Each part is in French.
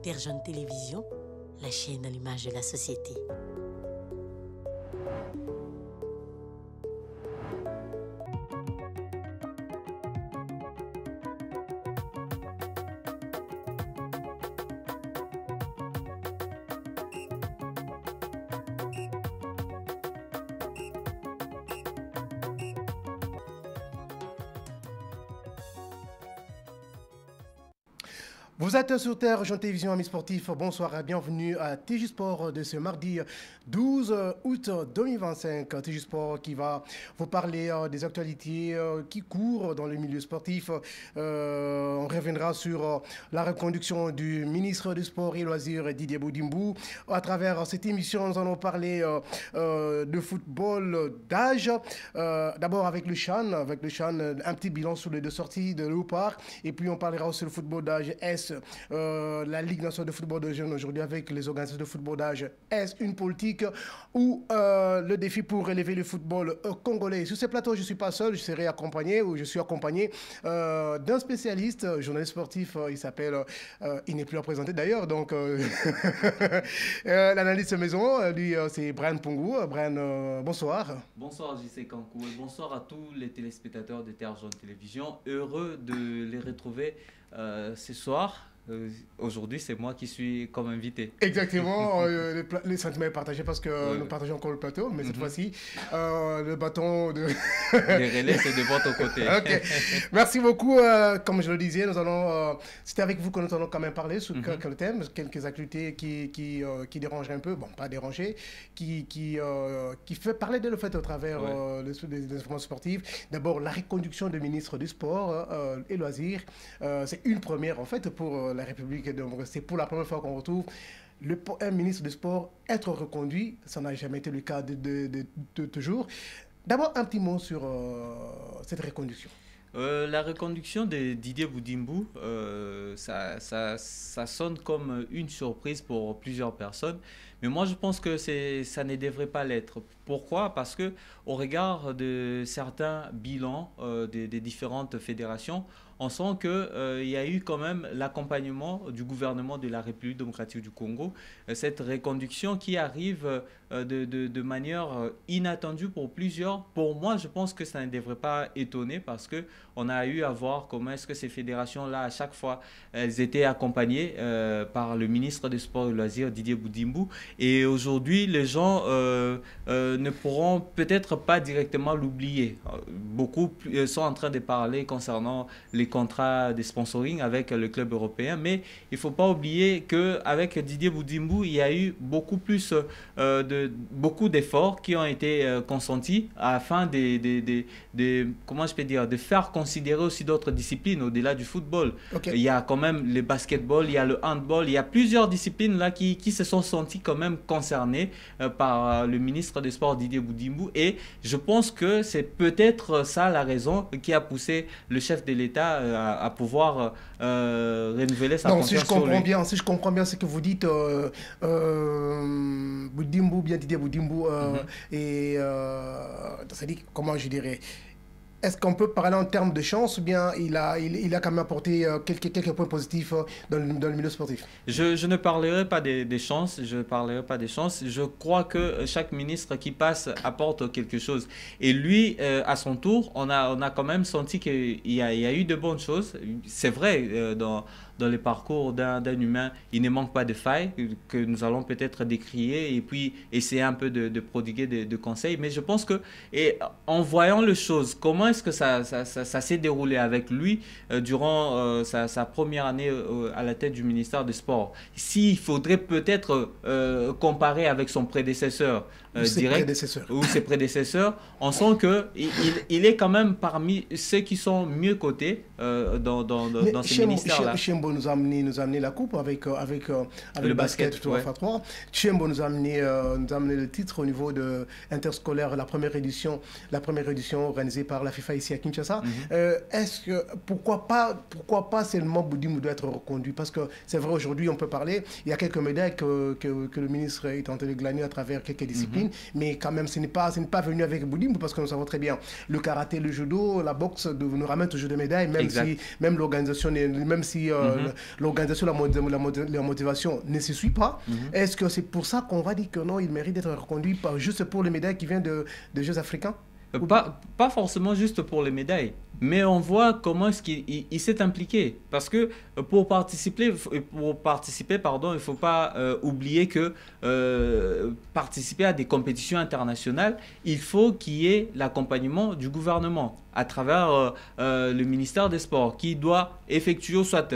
Terre Jaune Télévision, la chaîne à l'image de la société. Vous êtes sur Terre Jaune Télévision, amis sportifs. Bonsoir et bienvenue à TJ Sport de ce mardi 12 août 2025. TJ Sport qui va vous parler des actualités qui courent dans le milieu sportif. On reviendra sur la reconduction du ministre du Sport et Loisirs, Didier Boudimbou. À travers cette émission, nous allons parler de football d'âge. D'abord avec le CHAN, un petit bilan sur les deux sorties de Léopard. Et puis on parlera aussi du football d'âge S. La Ligue nationale de football de jeunes aujourd'hui avec les organisateurs de football d'âge. Est-ce une politique ou le défi pour relever le football congolais? Sur ce plateau, je ne suis pas seul, je suis accompagné d'un spécialiste, journaliste sportif. Il s'appelle, il n'est plus à présenter d'ailleurs, donc l'analyste maison, lui, c'est Brian Pungou. Brian, bonsoir. Bonsoir JC Kankou et bonsoir à tous les téléspectateurs de Terre Jaune Télévision. Heureux de les retrouver ce soir. Aujourd'hui, c'est moi qui suis comme invité. Exactement, les sentiments partagés parce que nous partageons encore le plateau, mais cette fois-ci, le bâton de... Les relais, c'est de votre côté. Ok, merci beaucoup. Comme je le disais, c'était avec vous que nous allons quand même parler sur quelques thèmes, quelques actualités qui dérangent un peu, bon, pas déranger, qui fait parler de le fait au travers des informations sportives. D'abord, la reconduction du ministre du Sport et Loisirs. C'est une première, en fait, pour la République. C'est pour la première fois qu'on retrouve un ministre du Sport être reconduit. Ça n'a jamais été le cas de toujours. D'abord, un petit mot sur cette reconduction. La reconduction de Didier Boudimbou, ça sonne comme une surprise pour plusieurs personnes. Mais moi, je pense que ça ne devrait pas l'être. Pourquoi? Parce qu'au regard de certains bilans des différentes fédérations, on sent qu'il y a eu quand même l'accompagnement du gouvernement de la République démocratique du Congo. Cette reconduction qui arrive de manière inattendue pour plusieurs. Pour moi, je pense que ça ne devrait pas étonner parce qu'on a eu à voir comment est-ce que ces fédérations-là, à chaque fois, elles étaient accompagnées par le ministre des Sports et des Loisirs, Didier Boudimbou. Et aujourd'hui, les gens ne pourront peut-être pas directement l'oublier. Beaucoup sont en train de parler concernant les contrats de sponsoring avec le club européen, mais il ne faut pas oublier qu'avec Didier Boudimbou, il y a eu beaucoup d'efforts qui ont été consentis afin comment je peux dire, de faire considérer aussi d'autres disciplines au-delà du football. Okay. Il y a quand même le basketball, il y a le handball, il y a plusieurs disciplines là qui se sont senties quand même concernées par le ministre des Sports Didier Boudimbou, et je pense que c'est peut-être ça la raison qui a poussé le chef de l'État à pouvoir renouveler sa confiance. Si je comprends bien ce que vous dites, Boudimbou, bien Didier Boudimbou, c'est-à-dire, comment je dirais, est-ce qu'on peut parler en termes de chance ou bien il a quand même apporté quelques points positifs dans le milieu sportif? Je ne parlerai pas des chances, je crois que chaque ministre qui passe apporte quelque chose. Et lui, à son tour, on a quand même senti qu'il y a eu de bonnes choses. C'est vrai, dans les parcours d'un humain, il ne manque pas de failles que nous allons peut-être décrier et puis essayer un peu de prodiguer de conseils. Mais je pense que, en voyant les choses, comment est-ce que ça s'est déroulé avec lui durant sa première année à la tête du ministère des Sports? S'il faudrait peut-être comparer avec son prédécesseur, ou ses prédécesseurs, on sent qu'il est quand même parmi ceux qui sont mieux cotés dans ce ministère-là. Tchembo nous a amené la coupe avec le basket 3x3. Tchembo nous a amené le titre au niveau de interscolaire, la première édition organisée par la FIFA FIFA ici à Kinshasa. Pourquoi pas seulement Boudimou doit être reconduit? Parce que c'est vrai, aujourd'hui, on peut parler, il y a quelques médailles que le ministre est en train de glaner à travers quelques disciplines, mais quand même, ce n'est pas venu avec Boudimou, parce que nous savons très bien, le karaté, le judo, la boxe nous ramènent toujours des médailles, même l'organisation, même si l'organisation, la motivation ne se suit pas. Est-ce que c'est pour ça qu'on va dire que non, il mérite d'être reconduit juste pour les médailles qui viennent des Jeux africains? Pas forcément juste pour les médailles, mais on voit comment est-ce qu'il s'est impliqué. Parce que pour participer, il ne faut pas oublier que participer à des compétitions internationales, il faut qu'il y ait l'accompagnement du gouvernement à travers le ministère des Sports qui doit effectuer ou soit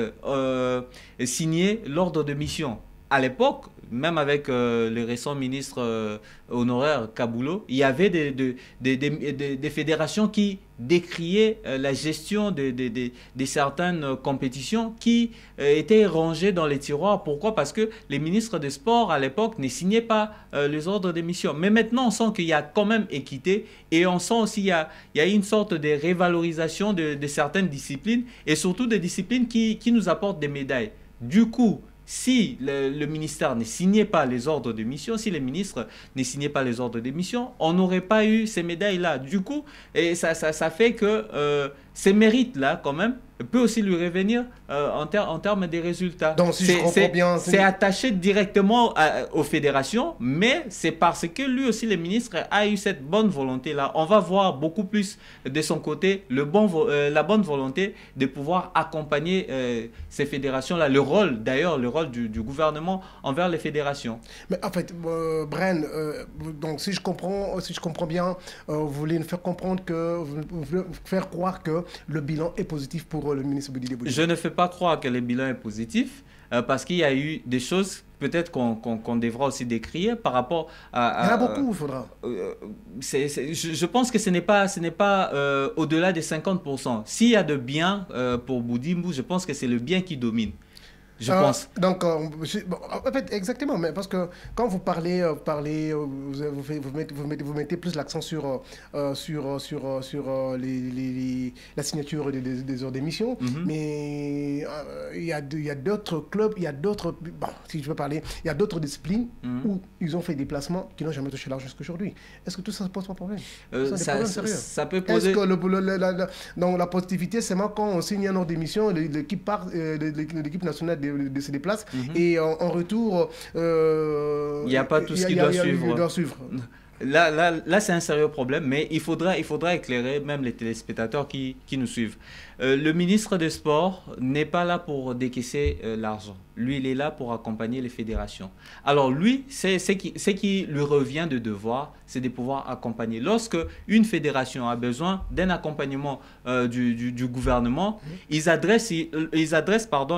signer l'ordre de mission. À l'époque, même avec les récents ministres honoraires Kaboulo, il y avait des fédérations qui décriaient la gestion de certaines compétitions qui étaient rangées dans les tiroirs. Pourquoi? Parce que les ministres des Sports, à l'époque, ne signaient pas les ordres de mission. Mais maintenant, on sent qu'il y a quand même équité et on sent aussi qu'il y a une sorte de révalorisation de certaines disciplines et surtout des disciplines qui nous apportent des médailles. Du coup, si le ministère ne signait pas les ordres de mission, si les ministres ne signaient pas les ordres de mission, on n'aurait pas eu ces médailles-là. Du coup, et ça fait que ces mérites-là, quand même, peut aussi lui revenir en termes des résultats. Donc, si je comprends bien... C'est attaché directement aux fédérations, mais c'est parce que lui aussi, le ministre, a eu cette bonne volonté-là. On va voir beaucoup plus de son côté la bonne volonté de pouvoir accompagner ces fédérations-là. Le rôle du gouvernement envers les fédérations. Mais en fait, Bren, donc si je comprends bien, vous voulez nous faire comprendre faire croire que le bilan est positif pour le ministre Boudidi Boudidi. Je ne fais pas croire que le bilan est positif parce qu'il y a eu des choses peut-être qu'on devra aussi décrire par rapport à... Il y en a beaucoup, il faudra. Je pense que ce n'est pas au-delà des 50%. S'il y a de bien pour Boudimou, je pense que c'est le bien qui domine. Je pense. Donc, en fait, exactement, mais parce que quand vous parlez, vous mettez plus l'accent sur la signature des heures d'émission, mais il y a d'autres clubs, il y a d'autres, si je veux parler, il y a d'autres disciplines où ils ont fait des placements qui n'ont jamais touché l'argent jusqu'aujourd'hui. Est-ce que tout ça ne pose pas problème? Ça peut poser... Est-ce que la positivité, c'est quand on signe un ordre d'émission, l'équipe nationale se déplace et en retour il n'y a pas tout ce qui doit suivre. Là c'est un sérieux problème, mais il faudra éclairer même les téléspectateurs qui nous suivent. Le ministre des Sports n'est pas là pour décaisser l'argent. Lui, il est là pour accompagner les fédérations. Alors lui, ce qui lui revient de devoir, c'est de pouvoir accompagner. Lorsque une fédération a besoin d'un accompagnement du gouvernement, ils adressent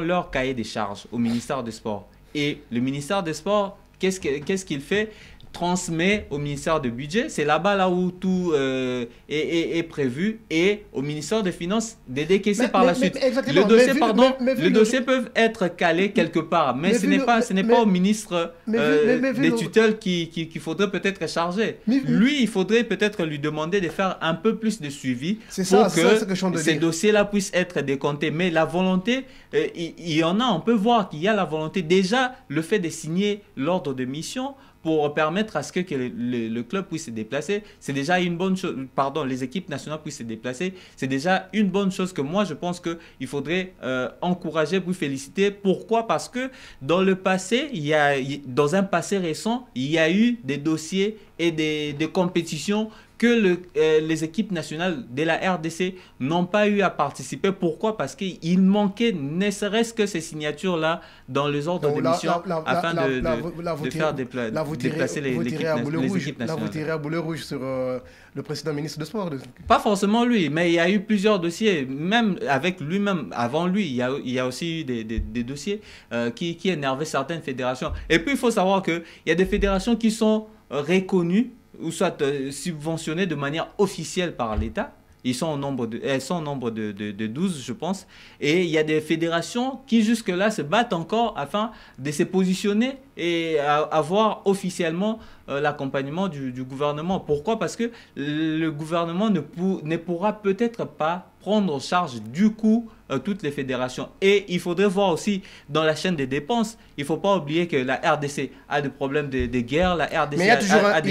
leur cahier des charges au ministère des Sports. Et le ministère des Sports, qu'est-ce qu'il fait? Transmet au ministère du budget, c'est là-bas où tout est prévu, et au ministère des Finances de décaisser par la suite. Le dossier peut être calé quelque part, mais ce n'est pas au ministre des tutelles qu'il faudrait peut-être charger. Lui, il faudrait peut-être lui demander de faire un peu plus de suivi pour que ces dossiers-là puissent être décomptés. Mais la volonté, il y en a, on peut voir qu'il y a la volonté. Déjà, le fait de signer l'ordre de mission pour permettre à ce que le club puisse se déplacer, c'est déjà une bonne chose. Pardon, les équipes nationales puissent se déplacer, c'est déjà une bonne chose que moi je pense qu'il faudrait encourager pour féliciter. Pourquoi? Parce que dans le passé, dans un passé récent, il y a eu des dossiers et des compétitions que les équipes nationales de la RDC n'ont pas eu à participer. Pourquoi? Parce qu'il manquait ne serait-ce que ces signatures-là dans les ordres de mission afin de faire déplacer les équipes nationales. Là, vous tirez à boulet rouge sur le précédent ministre des Sports. Pas forcément lui, mais il y a eu plusieurs dossiers. Même avec lui-même, avant lui, il y a aussi eu des dossiers qui énervaient certaines fédérations. Et puis, il faut savoir qu'il y a des fédérations qui sont reconnues ou soit subventionnées de manière officielle par l'État. Elles sont au nombre de 12, je pense. Et il y a des fédérations qui, jusque-là, se battent encore afin de se positionner et avoir officiellement l'accompagnement du gouvernement. Pourquoi? Parce que le gouvernement ne pourra peut-être pas prendre en charge du coup toutes les fédérations. Et il faudrait voir aussi dans la chaîne des dépenses, il ne faut pas oublier que la RDC a des problèmes de guerre, la RDC a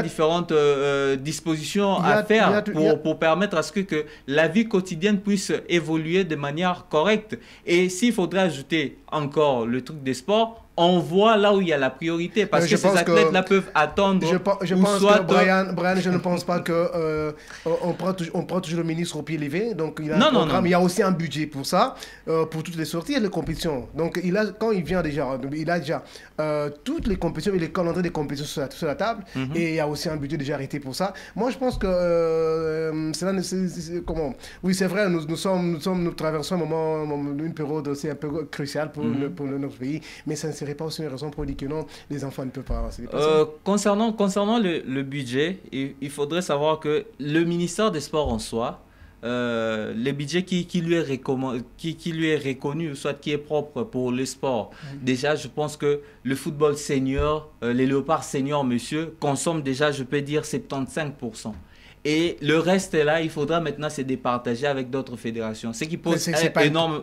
différentes dispositions à faire pour permettre à ce que la vie quotidienne puisse évoluer de manière correcte. Et s'il faudrait ajouter encore le truc des sports, on voit là où il y a la priorité, parce que ces athlètes-là peuvent attendre. Je pense que Brian, je ne pense pas que on prend toujours le ministre au pied levé. Donc il y a un programme, il y a aussi un budget pour ça, pour toutes les sorties et les compétitions. Donc quand il vient déjà, il a déjà toutes les compétitions et les calendriers des compétitions sur la table, et il y a aussi un budget déjà arrêté pour ça. Moi je pense que oui, c'est vrai, nous traversons une période aussi un peu cruciale pour notre pays, mais ça ne serait pas aussi une raison pour dire que non, les enfants ne peuvent pas. Concernant le budget, il faudrait savoir que le ministère des Sports en soi, le budget qui lui est reconnu, soit qui est propre pour le sport, déjà je pense que le football senior, les léopards seniors, monsieur, consomment déjà, je peux dire, 75%. Et le reste là, il faudra maintenant se départager avec d'autres fédérations, ce qui pose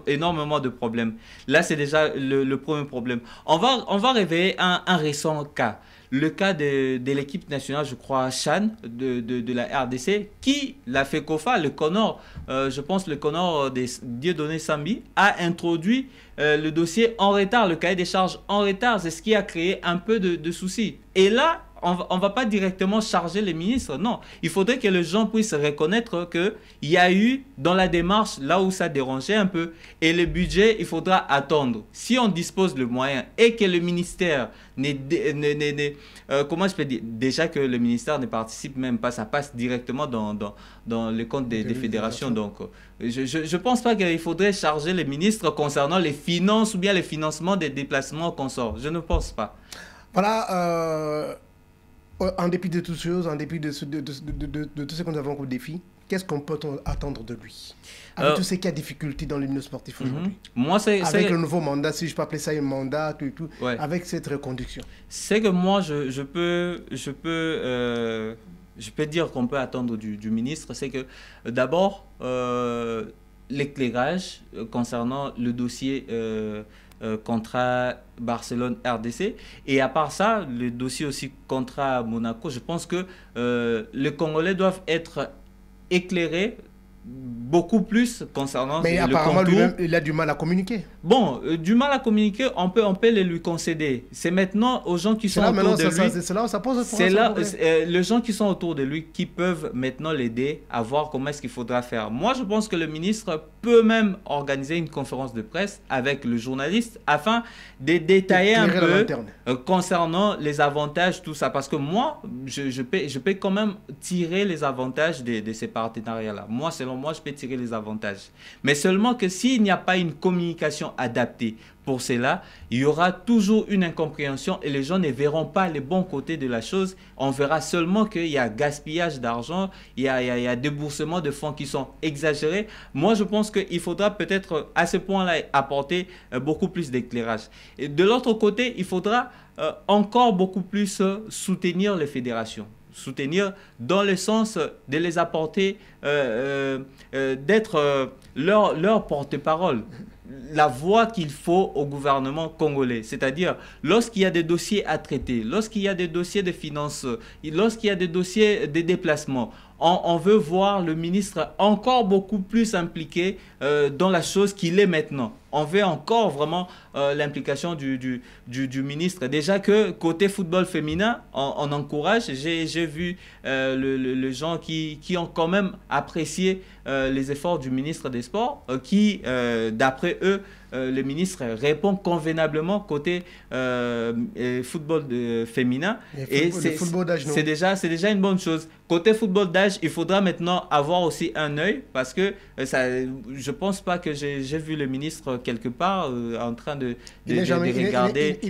énormément de problèmes. Là, c'est déjà le premier problème. On va réveiller un récent cas. Le cas de l'équipe nationale, je crois, Chan, de la RDC, qui, la FECOFA, le CONOR, je pense le CONOR des Dieudonné Sambi, a introduit le dossier en retard, le cahier des charges en retard. C'est ce qui a créé un peu de soucis. Et là, on ne va pas directement charger les ministres, non. Il faudrait que les gens puissent reconnaître qu'il y a eu dans la démarche là où ça dérangeait un peu. Et le budget, il faudra attendre. Si on dispose de moyens et que le ministère comment je peux dire, déjà que le ministère ne participe même pas, ça passe directement dans les comptes des fédérations. Donc, je ne pense pas qu'il faudrait charger les ministres concernant les finances ou bien les financements des déplacements qu'on sort. Je ne pense pas. Voilà. En dépit de toutes choses, en dépit de tout ce que nous avons comme défi, qu'est-ce qu'on peut attendre de lui? Avec tout ce qui a difficulté dans le milieu sportif aujourd'hui. Avec le nouveau mandat, si je peux appeler ça un mandat, avec cette reconduction. C'est que moi, je peux dire qu'on peut attendre du ministre, c'est que d'abord, l'éclairage concernant le dossier contrat Barcelone-RDC. Et à part ça, le dossier aussi contrat Monaco, je pense que les Congolais doivent être éclairés beaucoup plus concernant mais apparemment, lui-même, il a du mal à communiquer. Bon, du mal à communiquer, on peut les lui concéder. C'est maintenant aux gens qui sont autour de lui. C'est là où ça pose problème. Les gens qui sont autour de lui qui peuvent maintenant l'aider à voir comment est-ce qu'il faudra faire. Moi, je pense que le ministre peut même organiser une conférence de presse avec le journaliste afin de détailler un peu concernant les avantages, tout ça. Parce que moi, je peux quand même tirer les avantages de ces partenariats-là. Moi, selon moi, je peux tirer les avantages. Mais seulement que s'il n'y a pas une communication adaptée pour cela, il y aura toujours une incompréhension et les gens ne verront pas les bons côtés de la chose. On verra seulement qu'il y a gaspillage d'argent, il y a déboursement de fonds qui sont exagérés. Moi, je pense qu'il faudra peut-être à ce point-là apporter beaucoup plus d'éclairage. Et de l'autre côté, il faudra encore beaucoup plus soutenir les fédérations. Soutenir dans le sens de les apporter, d'être leur porte-parole, la voix qu'il faut au gouvernement congolais. C'est-à-dire, lorsqu'il y a des dossiers à traiter, lorsqu'il y a des dossiers de finances, lorsqu'il y a des dossiers de déplacement, on veut voir le ministre encore beaucoup plus impliqué dans la chose qu'il est maintenant. On veut encore vraiment l'implication du ministre. Déjà que côté football féminin, on encourage. J'ai vu les gens qui ont quand même apprécié les efforts du ministre des Sports, qui, d'après eux, le ministre répond convenablement côté football féminin. Et c'est déjà une bonne chose. Côté football d'âge, il faudra maintenant avoir aussi un œil parce que je pense pas que j'ai vu le ministre quelque part en train de regarder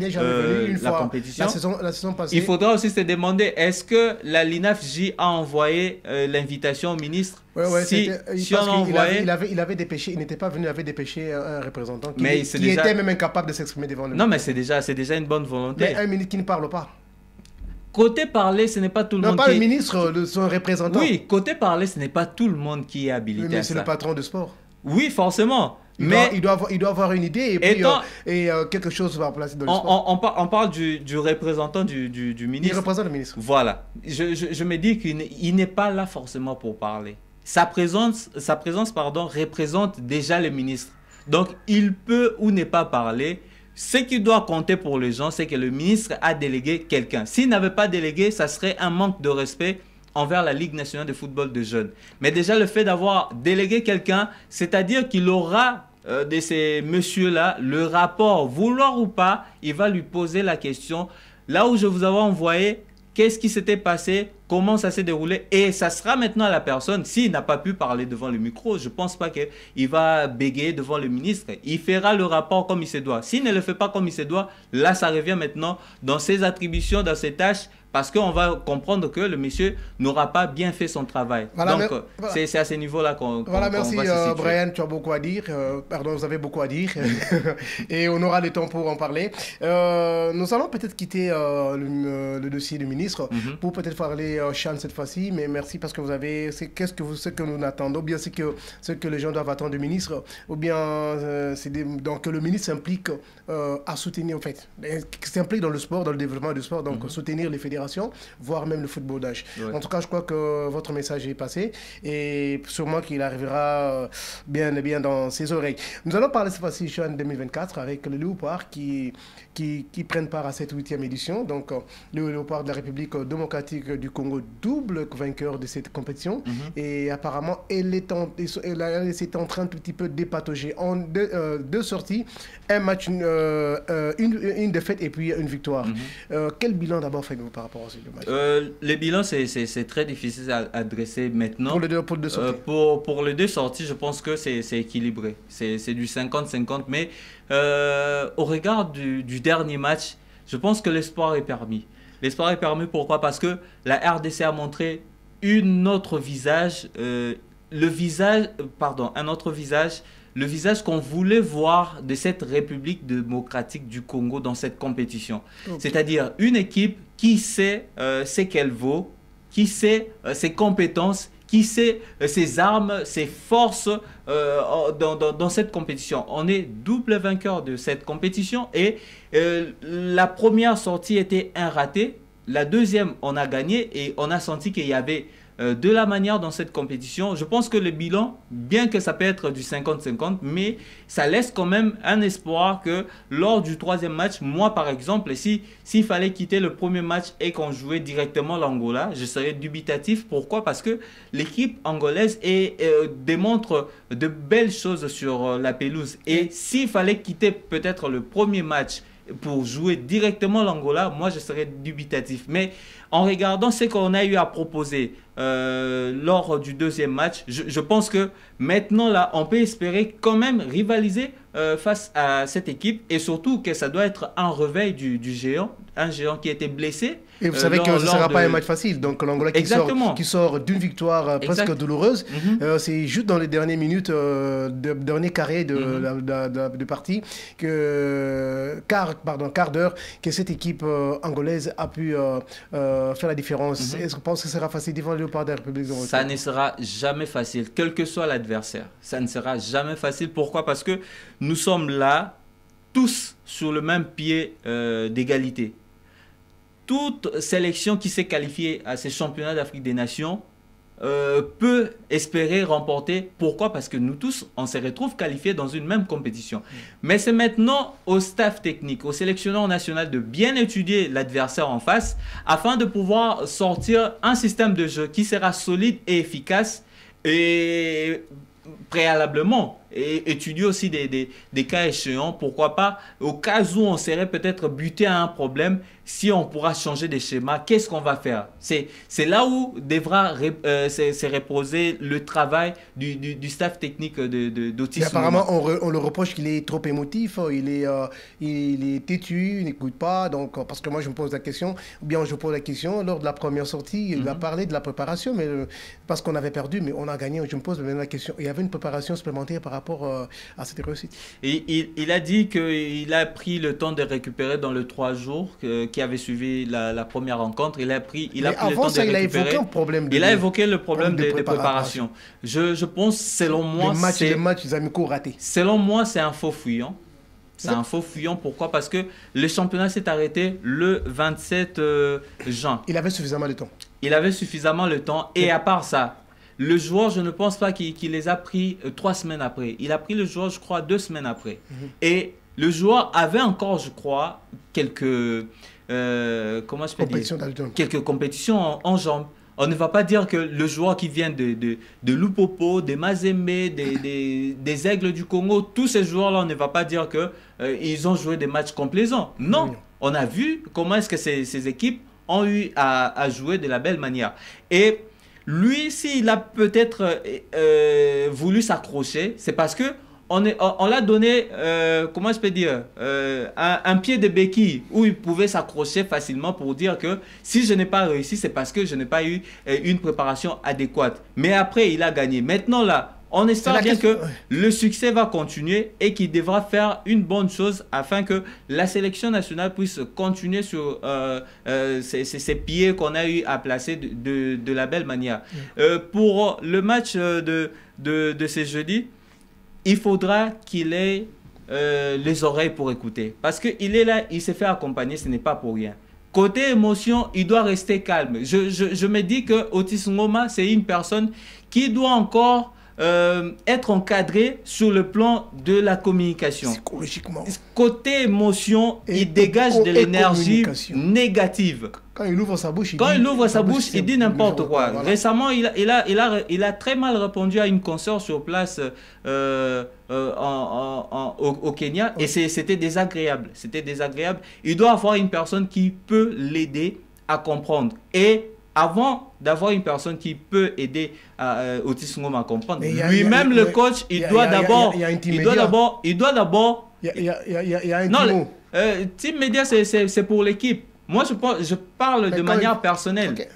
la compétition. La saison passée. Il faudra aussi se demander, est-ce que la LINAFJ a envoyé l'invitation au ministre? Si on envoyait... il avait dépêché, il n'était pas venu, il avait dépêché un représentant qui était même incapable de s'exprimer devant le Non, mais c'est déjà une bonne volonté. Mais un ministre qui ne parle pas. Côté parler, ce n'est pas tout le monde qui... Non, pas le ministre, son représentant. Oui, côté parler, ce n'est pas tout le monde qui est habilité à ça. Mais c'est le patron de sport. Oui, forcément. Il doit avoir une idée et quelque chose va placer dans le sport. On parle du représentant du ministre. Il représente le ministre. Voilà. Je me dis qu'il n'est pas là forcément pour parler. Sa présence représente déjà le ministre. Donc, il peut ou ne pas parler. Ce qui doit compter pour les gens, c'est que le ministre a délégué quelqu'un. S'il n'avait pas délégué, ça serait un manque de respect envers la Ligue nationale de football de jeunes. Mais déjà, le fait d'avoir délégué quelqu'un, c'est-à-dire qu'il aura de ces messieurs-là le rapport, vouloir ou pas, il va lui poser la question. Là où je vous avais envoyé, qu'est-ce qui s'était passé? Comment ça s'est déroulé? Et ça sera maintenant à la personne, s'il n'a pas pu parler devant le micro, je ne pense pas qu'il va bégayer devant le ministre. Il fera le rapport comme il se doit. S'il ne le fait pas comme il se doit, là, ça revient maintenant dans ses attributions, dans ses tâches, parce qu'on va comprendre que le monsieur n'aura pas bien fait son travail. Voilà, donc, c'est à ce niveau-là qu'on merci, va se situer. Brian, tu as beaucoup à dire. Vous avez beaucoup à dire. Et on aura le temps pour en parler. Nous allons peut-être quitter le dossier du ministre pour peut-être parler Chan cette fois-ci. Mais merci parce que vous avez... ce que nous attendons, ou bien ce que les gens doivent attendre du ministre, ou bien donc le ministre s'implique à soutenir, en fait, s'implique dans le sport, dans le développement du sport, donc soutenir les fédérations, voire même le football d'âge. Ouais. En tout cas, je crois que votre message est passé et sûrement qu'il arrivera bien dans ses oreilles. Nous allons parler cette fois-ci en 2024 avec le Léopard qui prennent part à cette 8e édition. Donc, le Léopard de la République démocratique du Congo, double vainqueur de cette compétition. Et apparemment, elle s'est en train un petit peu dépatauger en deux sorties, un match, une défaite et puis une victoire. Quel bilan d'abord faites-vous par rapport à ce match? Le bilan, c'est très difficile à dresser maintenant. Pour les deux sorties. Pour les deux sorties, je pense que c'est équilibré. C'est du 50-50, mais au regard du dernier match, je pense que l'espoir est permis. L'espoir est permis, pourquoi? Parce que la RDC a montré un autre visage, le visage qu'on voulait voir de cette République démocratique du Congo dans cette compétition. Okay. C'est-à-dire une équipe qui sait ce qu'elle vaut, qui sait ses compétences, qui sait ses armes, ses forces dans cette compétition. On est double vainqueur de cette compétition et la première sortie était un raté. La deuxième, on a gagné et on a senti qu'il y avait de la manière dans cette compétition. Je pense que le bilan, bien que ça peut être du 50-50, mais ça laisse quand même un espoir que lors du troisième match, moi par exemple, s'il fallait quitter le premier match et qu'on jouait directement l'Angola, je serais dubitatif. Pourquoi? Parce que l'équipe angolaise démontre de belles choses sur la pelouse. Et s'il fallait quitter peut-être le premier match pour jouer directement l'Angola, moi je serais dubitatif. Mais en regardant ce qu'on a eu à proposer lors du deuxième match, je pense que maintenant là, on peut espérer quand même rivaliser face à cette équipe et surtout que ça doit être un réveil du géant, un géant qui était blessé. Et vous savez que ce ne sera pas un match facile. Donc l'Angola qui sort d'une victoire presque douloureuse, c'est juste dans les dernières minutes, dernier carré de partie, quart d'heure, que cette équipe angolaise a pu faire la différence. Est-ce que vous pensez que ce sera facile devant le Léopard de la République démocratique? Ça ne sera jamais facile, quel que soit l'adversaire. Ça ne sera jamais facile. Pourquoi? Parce que nous sommes là, tous sur le même pied d'égalité. Toute sélection qui s'est qualifiée à ces championnats d'Afrique des Nations peut espérer remporter. Pourquoi? Parce que nous tous, on se retrouve qualifiés dans une même compétition. Mais c'est maintenant au staff technique, au sélectionneur national de bien étudier l'adversaire en face afin de pouvoir sortir un système de jeu qui sera solide et efficace. Et préalablement, étudier aussi des cas échéants. Pourquoi pas, au cas où on serait peut-être buté à un problème, si on pourra changer des schémas, qu'est-ce qu'on va faire? C'est là où devra se reposer le travail du staff technique d'Otis. Apparemment, on le reproche qu'il est trop émotif, il est têtu, il n'écoute pas. Donc, parce que moi, je me pose la question, ou bien je pose la question, lors de la première sortie, il a parlé de la préparation, mais parce qu'on avait perdu, mais on a gagné. Je me pose la question, il y avait une préparation supplémentaire par rapport à cette réussite. Et il a dit qu'il a pris le temps de récupérer dans les 3 jours qui avait suivi la première rencontre. Il a pris le temps de récupérer. Il a évoqué le problème de préparation. Je pense, selon moi, les matchs amicaux ratés. Selon moi, c'est un faux fuyant. C'est un faux fuyant. Pourquoi? Parce que le championnat s'est arrêté le 27 juin. Il avait suffisamment de temps. Il avait suffisamment de temps. Et à part ça, le joueur, je ne pense pas qu'il les a pris 3 semaines après. Il a pris le joueur, je crois, 2 semaines après. Et le joueur avait encore, je crois, quelques... comment je peux dire, quelques compétitions en jambes. On ne va pas dire que le joueur qui vient de Lupopo, des Mazembe, des Aigles du Congo, tous ces joueurs-là, on ne va pas dire qu'ils ont joué des matchs complaisants. Non, on a vu comment est-ce que ces équipes ont eu à jouer de la belle manière. Et lui, s'il a peut-être voulu s'accrocher, c'est parce que on l'a donné, comment je peux dire, un pied de béquille où il pouvait s'accrocher facilement pour dire que si je n'ai pas réussi, c'est parce que je n'ai pas eu une préparation adéquate. Mais après, il a gagné. Maintenant, là, on espère bien que le succès va continuer et qu'il devra faire une bonne chose afin que la sélection nationale puisse continuer sur ces pieds qu'on a eu à placer de la belle manière. Pour le match de ce jeudi, il faudra qu'il ait les oreilles pour écouter. Parce qu'il est là, il s'est fait accompagner, ce n'est pas pour rien. Côté émotion, il doit rester calme. Je me dis que Otis Ngoma, c'est une personne qui doit encore être encadrée sur le plan de la communication. Psychologiquement. Côté émotion, il dégage de l'énergie négative. Quand il ouvre sa bouche, il dit n'importe quoi. Voilà. Récemment, il a très mal répondu à une consoeur sur place au Kenya et c'était désagréable. C'était désagréable. Il doit avoir une personne qui peut l'aider à comprendre. Et avant d'avoir une personne qui peut aider Otis Ngoma à comprendre, lui-même le coach, il doit d'abord... Il y a un non, Team Media, c'est pour l'équipe. Moi, je parle de manière personnelle. Okay.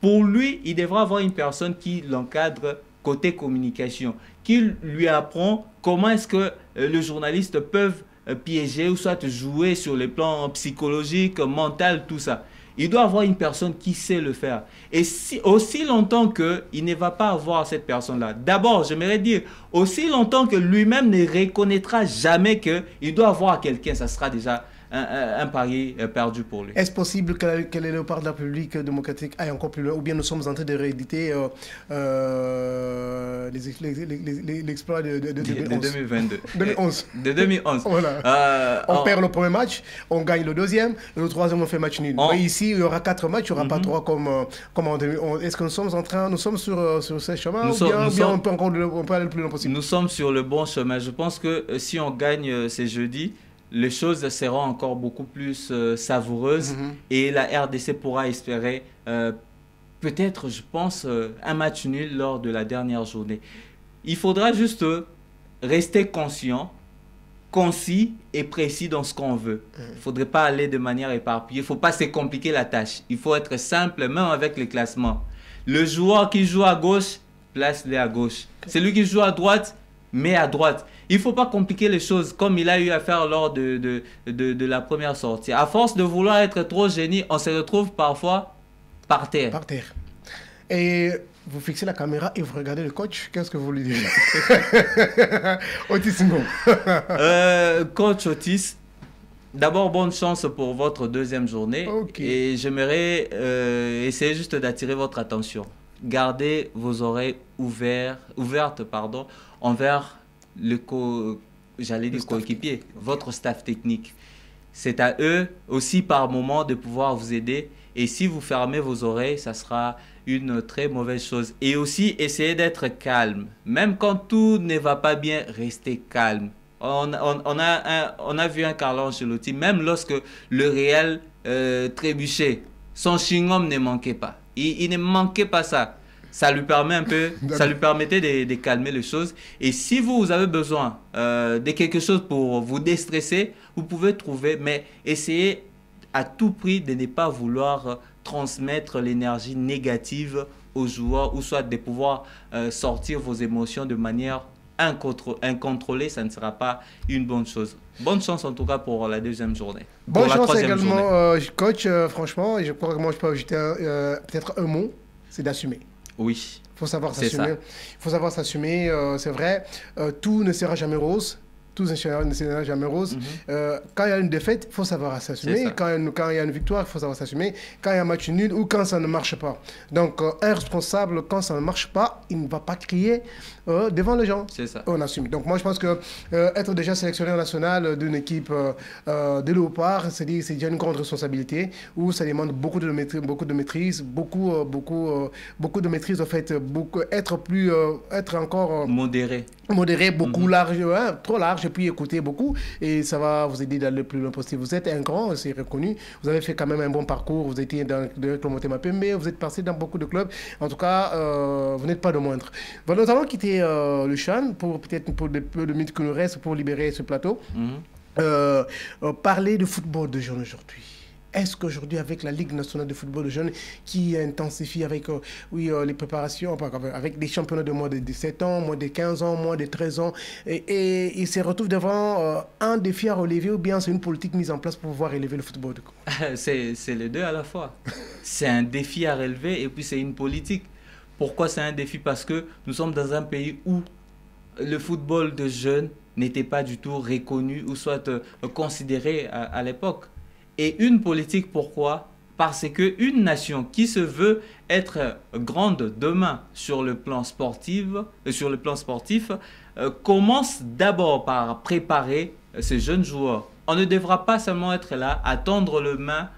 Pour lui, il devra avoir une personne qui l'encadre côté communication, qui lui apprend comment est-ce que les journalistes peuvent piéger ou soit jouer sur les plans psychologiques, mental, tout ça. Il doit avoir une personne qui sait le faire. Et aussi longtemps qu'il ne va pas avoir cette personne-là, d'abord, j'aimerais dire, aussi longtemps que lui-même ne reconnaîtra jamais qu'il doit avoir quelqu'un, ça sera déjà un pari perdu pour lui. Est-ce possible que les léopards de la République démocratique aillent encore plus loin, ou bien nous sommes en train de rééditer l'exploit de 2022. 2011. De 2011. Voilà. On perd le premier match, on gagne le deuxième, et le troisième on fait match nul. Mais ici, il y aura 4 matchs, il n'y aura pas 3 comme en 2011. Est-ce que nous sommes sur ce chemin, ou bien on peut aller le plus loin possible? Nous sommes sur le bon chemin. Je pense que si on gagne ces jeudis, les choses seront encore beaucoup plus savoureuses et la RDC pourra espérer peut-être, je pense, un match nul lors de la dernière journée. Il faudra juste rester conscient, concis et précis dans ce qu'on veut. Il ne faudrait pas aller de manière éparpillée. Il ne faut pas se compliquer la tâche. Il faut être simple, même avec les classements. Le joueur qui joue à gauche, place-le à gauche. Celui qui joue à droite, met à droite. Il ne faut pas compliquer les choses comme il a eu à faire lors de la première sortie. À force de vouloir être trop génie, on se retrouve parfois par terre. Par terre. Et vous fixez la caméra et vous regardez le coach. Qu'est-ce que vous lui dites? Otis Ngoma. Coach Otis, d'abord, bonne chance pour votre deuxième journée. Okay. Et j'aimerais essayer juste d'attirer votre attention. Gardez vos oreilles ouvertes envers le coéquipier, votre staff technique. C'est à eux aussi par moment de pouvoir vous aider Et si vous fermez vos oreilles, ça sera une très mauvaise chose. Et aussi, essayez d'être calme. Même quand tout ne va pas bien, restez calme. On a vu un Carlo Ancelotti, même lorsque le Real trébuchait, son chewing-gum ne manquait pas. Il ne manquait pas ça. Ça lui permettait de calmer les choses. Et si vous avez besoin de quelque chose pour vous déstresser, vous pouvez trouver, mais essayez à tout prix de ne pas vouloir transmettre l'énergie négative aux joueurs, ou soit de pouvoir sortir vos émotions de manière incontrôlée. Ça ne sera pas une bonne chose. Bonne chance en tout cas pour la deuxième journée. Bonne chance également, coach. Franchement, et je crois que moi je peux ajouter peut-être un mot, c'est d'assumer. Oui. Il faut savoir s'assumer. Il faut savoir s'assumer. C'est vrai, tout ne sera jamais rose. Tout ne sera jamais rose. Quand il y a une défaite, il faut savoir s'assumer. Quand il y a une victoire, il faut savoir s'assumer. Quand il y a un match nul ou quand ça ne marche pas. Donc, un responsable, quand ça ne marche pas, il ne va pas crier devant les gens. C'est ça. On assume. Donc, moi, je pense que être déjà sélectionneur national d'une équipe de Léopard, c'est déjà une grande responsabilité où ça demande beaucoup de maîtrise, beaucoup de maîtrise, en fait, être encore modéré, beaucoup large, trop large, et puis écouter beaucoup, et ça va vous aider d'aller le plus loin possible. Vous êtes un grand, c'est reconnu, vous avez fait quand même un bon parcours, vous étiez dans le Motema Pembe, vous êtes passé dans beaucoup de clubs, en tout cas, vous n'êtes pas de moindre. Bon, nous allons quitter le CHAN pour peut-être pour le peu de minutes que nous reste pour libérer ce plateau. Parler de football de jeunes aujourd'hui. Est-ce qu'aujourd'hui, avec la Ligue nationale de football de jeunes qui intensifie avec les préparations, avec des championnats de moins de 17 ans, moins de 15 ans, moins de 13 ans, et ils se retrouvent devant un défi à relever, ou bien c'est une politique mise en place pour pouvoir élever le football? C'est les deux à la fois. C'est un défi à relever et puis c'est une politique. Pourquoi c'est un défi? Parce que nous sommes dans un pays où le football de jeunes n'était pas du tout reconnu ou soit considéré à l'époque. Et une politique, pourquoi? Parce qu'une nation qui se veut être grande demain sur le plan sportif, commence d'abord par préparer ces jeunes joueurs. On ne devra pas seulement être là à tendre le main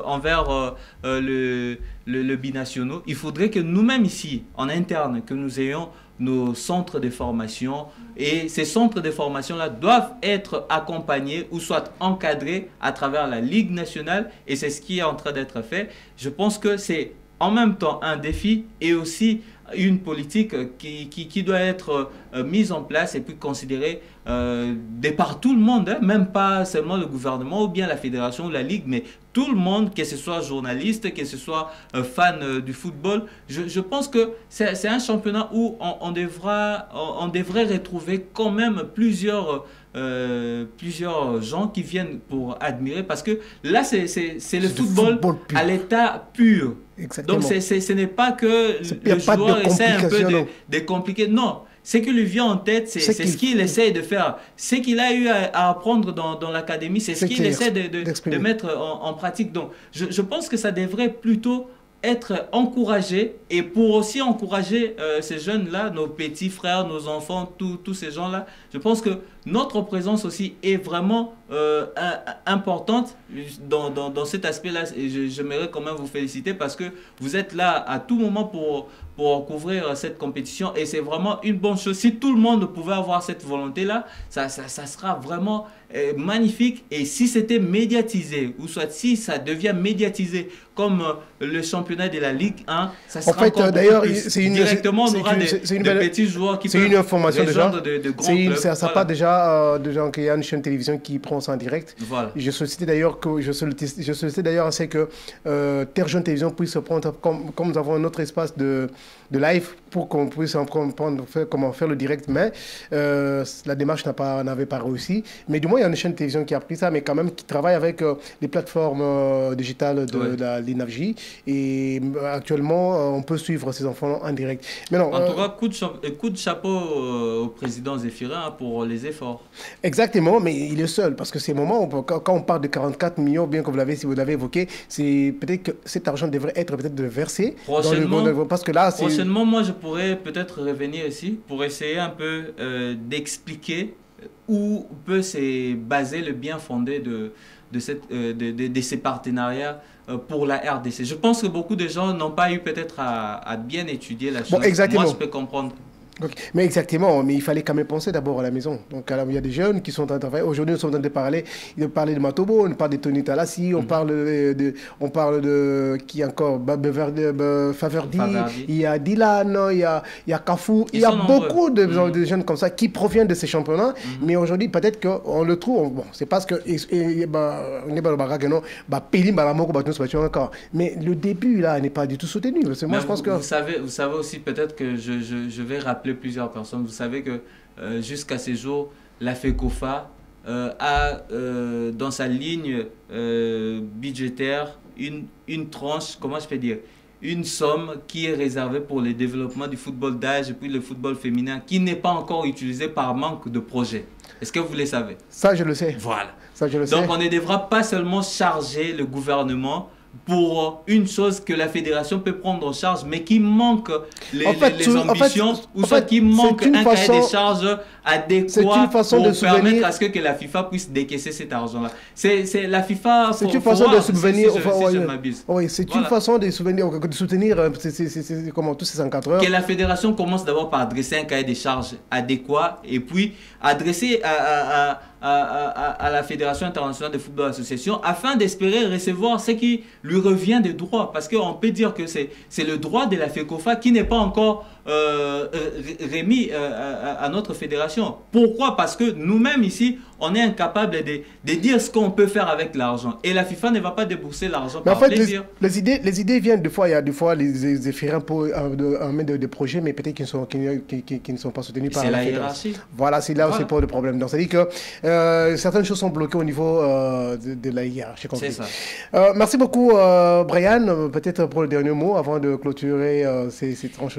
envers le binationaux. Il faudrait que nous-mêmes ici, en interne, que nous ayons nos centres de formation, et ces centres de formation-là doivent être accompagnés ou soit encadrés à travers la Ligue nationale, et c'est ce qui est en train d'être fait. Je pense que c'est en même temps un défi et aussi une politique qui doit être mise en place et puis considérée par tout le monde, hein, même pas seulement le gouvernement ou bien la fédération ou la ligue, mais tout le monde, que ce soit journaliste, que ce soit fan du football. Je pense que c'est un championnat où on devrait retrouver quand même plusieurs gens qui viennent pour admirer, parce que là c'est le football à l'état pur. Exactement. Donc ce n'est pas que le joueur essaie un peu de compliquer, non. Ce qui lui vient en tête, c'est ce qu'il essaie de faire. Ce qu'il a eu à apprendre dans l'académie, c'est ce qu'il essaie de mettre en pratique. Donc je pense que ça devrait plutôt être encouragé, et pour aussi encourager ces jeunes-là, nos petits frères, nos enfants, tous ces gens-là, je pense que notre présence aussi est vraiment importante dans cet aspect-là. J'aimerais quand même vous féliciter parce que vous êtes là à tout moment pour couvrir cette compétition, et c'est vraiment une bonne chose. Si tout le monde pouvait avoir cette volonté-là, ça sera vraiment magnifique. Et si c'était médiatisé, ou soit si ça devient médiatisé comme le championnat de la Ligue 1, ça sera en fait, encore d'ailleurs, directement, on aura des petits joueurs qui peuvent une information déjà. De grands clubs. Ça part déjà qu'il y a une chaîne de télévision qui prend ça en direct. Voilà. Je sollicitais d'ailleurs c'est que Terre Jeune Télévision puisse prendre, comme nous avons un autre espace de live, pour qu'on puisse en prendre, comment faire le direct, mais la démarche n'avait pas réussi. Mais du moins, il y a une chaîne de télévision qui a pris ça, mais quand même qui travaille avec les plateformes digitales de l'INAFJ, et actuellement, on peut suivre ces enfants en direct. Mais non, en tout cas, coup de chapeau au président Zéphirin pour les efforts. Exactement, mais il est seul, parce que ces moments, quand on parle de 44 millions, bien que vous l'avez évoqué, c'est peut-être que cet argent devrait être peut-être versé prochainement, parce que là, prochainement, moi, je pourrais peut-être revenir ici pour essayer un peu d'expliquer où peut se baser le bien fondé de ces partenariats pour la RDC. Je pense que beaucoup de gens n'ont pas eu peut-être à bien étudier la chose. Bon, exactement. Moi, je peux comprendre. Okay. Mais exactement, mais il fallait quand même penser d'abord à la maison. Donc alors, il y a des jeunes qui sont en train de travailler. Aujourd'hui, nous sommes en train de parler de Matobo, on parle de Tony Talassi, on parle de qui encore, Faverdi, il y a Dylan, il y a Kafou, il y a beaucoup de jeunes comme ça qui proviennent de ces championnats. Mais aujourd'hui, peut-être qu'on le trouve, bon, c'est parce que mais le début là n'est pas du tout soutenu. Parce que moi, je pense que vous savez aussi peut-être que je vais rappeler plusieurs personnes. Vous savez que jusqu'à ces jours, la FECOFA a dans sa ligne budgétaire une tranche, comment je peux dire, une somme qui est réservée pour le développement du football d'âge et puis le football féminin qui n'est pas encore utilisée par manque de projet. Est-ce que vous le savez? Ça, je le sais. Voilà. Ça, je le sais. Donc, on ne devra pas seulement charger le gouvernement pour une chose que la fédération peut prendre en charge, mais qui manque les ambitions, ou soit qui manque un cahier des charges adéquat pour permettre à ce que la FIFA puisse décaisser cet argent-là. C'est la FIFA... C'est une façon de subvenir... Oui, c'est une façon de soutenir comment, tous ces encadreurs. Que la fédération commence d'abord par dresser un cahier des charges adéquat et puis adresser à la Fédération internationale de football association afin d'espérer recevoir ce qui lui revient de droit. Parce qu'on peut dire que c'est le droit de la FECOFA qui n'est pas encore remis à notre fédération. Pourquoi? Parce que nous-mêmes ici, on est incapable de dire ce qu'on peut faire avec l'argent. Et la FIFA ne va pas débourser l'argent par plaisir. Les idées viennent des fois, il y a des fois les efférents pour amener des projets, mais peut-être qui ne sont pas soutenus par la fédération. Voilà, c'est là où c'est pas le problème. Donc, c'est-à-dire que certaines choses sont bloquées au niveau de la hiérarchie. C'est ça. Merci beaucoup, Brian. Peut-être pour le dernier mot avant de clôturer ces tranches.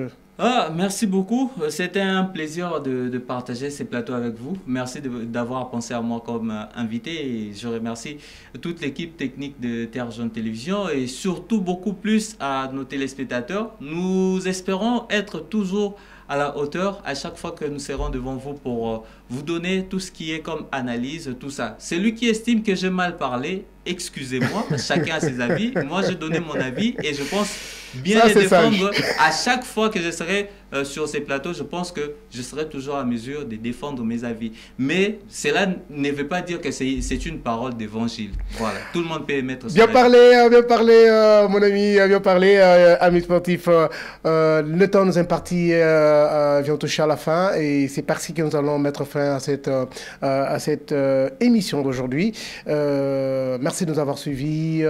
Merci beaucoup. C'était un plaisir de partager ces plateaux avec vous. Merci d'avoir pensé à moi comme invité et je remercie toute l'équipe technique de Terre Jaune Télévision et surtout beaucoup plus à nos téléspectateurs. Nous espérons être toujours à la hauteur à chaque fois que nous serons devant vous pour vous donner tout ce qui est comme analyse, tout ça. Celui qui estime que j'ai mal parlé, excusez-moi, chacun a ses avis. Moi, je donnais mon avis et je pense bien les défendre. À chaque fois que je serai sur ces plateaux, je pense que je serai toujours à mesure de défendre mes avis. Mais cela ne veut pas dire que c'est une parole d'évangile. Voilà, tout le monde peut émettre bien parlé, mon ami, bien parlé, ami sportif. Le temps nous est imparti, vient toucher à la fin et c'est parti que nous allons mettre fin à cette émission d'aujourd'hui. Merci de nous avoir suivis.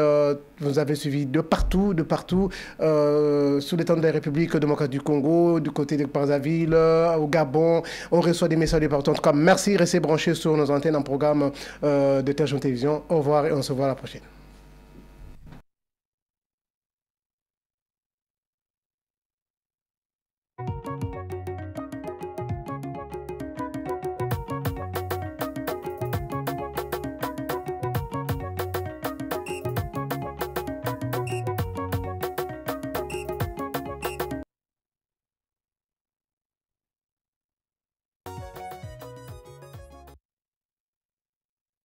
Vous avez suivi de partout, sous l'étendue de la République démocratique du Congo, du côté de Brazzaville, au Gabon. On reçoit des messages de partout. En tout cas, merci. Restez branchés sur nos antennes en programme de Terre Jaune Télévision. Au revoir et on se voit à la prochaine.